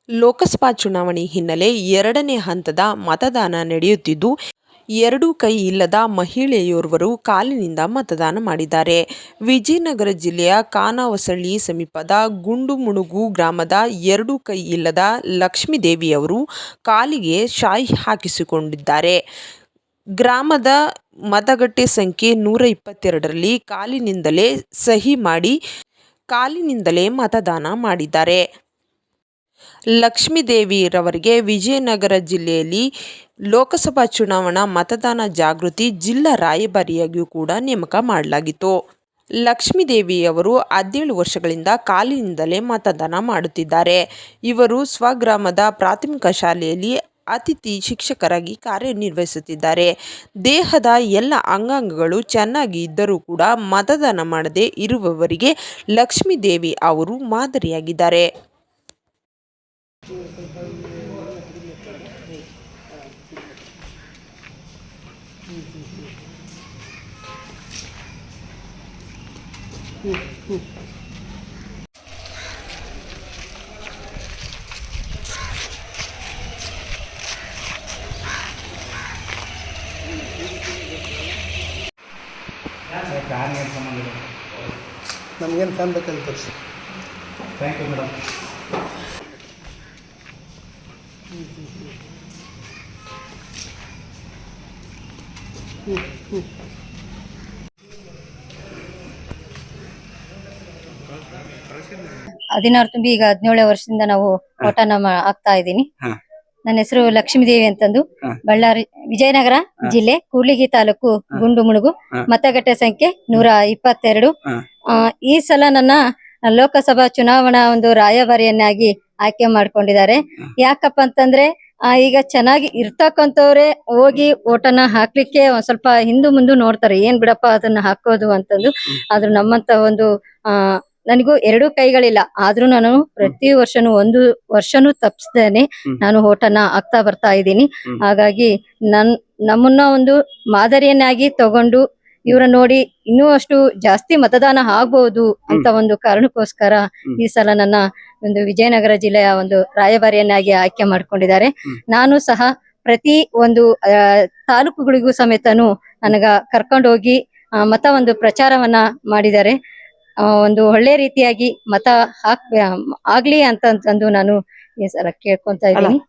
ಲೋಕಸಭಾ ಚುನಾವಣೆ ಹಿನ್ನೆಲೆ ಎರಡನೇ ಹಂತದ ಮತದಾನ ನಡೆಯುತ್ತಿದ್ದು, ಎರಡೂ ಕೈ ಇಲ್ಲದ ಮಹಿಳೆಯೋರ್ವರು ಕಾಲಿನಿಂದ ಮತದಾನ ಮಾಡಿದ್ದಾರೆ. ವಿಜಯನಗರ ಜಿಲ್ಲೆಯ ಖಾನಾವಸಳ್ಳಿ ಸಮೀಪದ ಗುಂಡುಮುಣುಗು ಗ್ರಾಮದ ಎರಡೂ ಕೈ ಇಲ್ಲದ ಲಕ್ಷ್ಮೀದೇವಿಯವರು ಕಾಲಿಗೆ ಶಾಯಿ ಹಾಕಿಸಿಕೊಂಡಿದ್ದಾರೆ. ಗ್ರಾಮದ ಮತಗಟ್ಟೆ ಸಂಖ್ಯೆ 122ರಲ್ಲಿ ಕಾಲಿನಿಂದಲೇ ಸಹಿ ಮಾಡಿ ಕಾಲಿನಿಂದಲೇ ಮತದಾನ ಮಾಡಿದ್ದಾರೆ. ಲಕ್ಷ್ಮೀದೇವಿರವರಿಗೆ ವಿಜಯನಗರ ಜಿಲ್ಲೆಯಲ್ಲಿ ಲೋಕಸಭಾ ಚುನಾವಣಾ ಮತದಾನ ಜಾಗೃತಿ ಜಿಲ್ಲಾ ರಾಯಭಾರಿಯಾಗಿಯೂ ಕೂಡ ನೇಮಕ ಮಾಡಲಾಗಿತ್ತು. ಲಕ್ಷ್ಮೀದೇವಿಯವರು 17 ವರ್ಷಗಳಿಂದ ಕಾಲಿನಿಂದಲೇ ಮತದಾನ ಮಾಡುತ್ತಿದ್ದಾರೆ. ಇವರು ಸ್ವಗ್ರಾಮದ ಪ್ರಾಥಮಿಕ ಶಾಲೆಯಲ್ಲಿ ಅತಿಥಿ ಶಿಕ್ಷಕರಾಗಿ ಕಾರ್ಯನಿರ್ವಹಿಸುತ್ತಿದ್ದಾರೆ. ದೇಹದ ಎಲ್ಲ ಅಂಗಾಂಗಗಳು ಚೆನ್ನಾಗಿ ಇದ್ದರೂ ಕೂಡ ಮತದಾನ ಮಾಡದೇ ಇರುವವರಿಗೆ ಲಕ್ಷ್ಮೀದೇವಿ ಅವರು ಮಾದರಿಯಾಗಿದ್ದಾರೆ. ನಮಗೇನು ಫ್ಯಾನ್ ಬೇಕಂತ ತೋರಿಸಿ. Thank you madam. ಹದಿನಾರು ತುಂಬಿ ಈಗ 17 ವರ್ಷದಿಂದ ನಾವು ಓಟನ ಆಗ್ತಾ ಇದ್ದೀನಿ. ನನ್ನ ಹೆಸರು ಲಕ್ಷ್ಮೀದೇವಿ ಅಂತಂದು, ಬಳ್ಳಾರಿ ವಿಜಯನಗರ ಜಿಲ್ಲೆ ಕೂಡ್ಲಿಗಿ ತಾಲೂಕು ಗುಂಡುಮುಣುಗು, ಮತಗಟ್ಟೆ ಸಂಖ್ಯೆ 122. ಈ ಸಲ ನನ್ನ ಲೋಕಸಭಾ ಚುನಾವಣಾ ಒಂದು ರಾಯಭಾರಿಯನ್ನಾಗಿ ಆಯ್ಕೆ ಮಾಡ್ಕೊಂಡಿದ್ದಾರೆ. ಯಾಕಪ್ಪ ಅಂತಂದ್ರೆ ಈಗ ಚೆನ್ನಾಗಿ ಇರ್ತಕ್ಕಂಥವ್ರೆ ಹೋಗಿ ಓಟನ್ನ ಹಾಕ್ಲಿಕ್ಕೆ ಒಂದ್ ಸ್ವಲ್ಪ ಹಿಂದು ಮುಂದು ನೋಡ್ತಾರೆ, ಏನ್ ಬಿಡಪ್ಪ ಅದನ್ನ ಹಾಕೋದು ಅಂತಂದು. ಆದ್ರೂ ನಮ್ಮಂತ ಒಂದು ನನಗೂ 2 ಕೈಗಳಿಲ್ಲ, ಆದ್ರೂ ನಾನು ಪ್ರತಿ ವರ್ಷನೂ 1 ವರ್ಷನೂ ತಪ್ಪಿಸ್ದೇನೆ ನಾನು ಓಟನ್ನ ಹಾಕ್ತಾ ಬರ್ತಾ ಇದ್ದೀನಿ. ಹಾಗಾಗಿ ನಮ್ಮನ್ನ ಒಂದು ಮಾದರಿಯನ್ನಾಗಿ ತಗೊಂಡು ಇವರ ನೋಡಿ ಇನ್ನೂ ಅಷ್ಟು ಜಾಸ್ತಿ ಮತದಾನ ಆಗ್ಬಹುದು ಅಂತ ಒಂದು ಕಾರಣಕ್ಕೋಸ್ಕರ ಈ ಸಲ ನನ್ನ ಒಂದು ವಿಜಯನಗರ ಜಿಲ್ಲೆಯ ಒಂದು ರಾಯಭಾರಿಯನ್ನಾಗಿ ಆಯ್ಕೆ ಮಾಡ್ಕೊಂಡಿದ್ದಾರೆ. ನಾನು ಸಹ ಪ್ರತಿ ಒಂದು ತಾಲೂಕುಗಳಿಗೂ ಸಮೇತನು ನನಗ ಕರ್ಕೊಂಡೋಗಿ ಮತ ಒಂದು ಪ್ರಚಾರವನ್ನ ಮಾಡಿದ್ದಾರೆ. ಒಂದು ಒಳ್ಳೆ ರೀತಿಯಾಗಿ ಮತ ಆಗ್ಲಿ ಅಂತಂದು ನಾನು ಈ ಸಲ ಕೇಳ್ಕೊಂತ ಇದ್ದೀನಿ.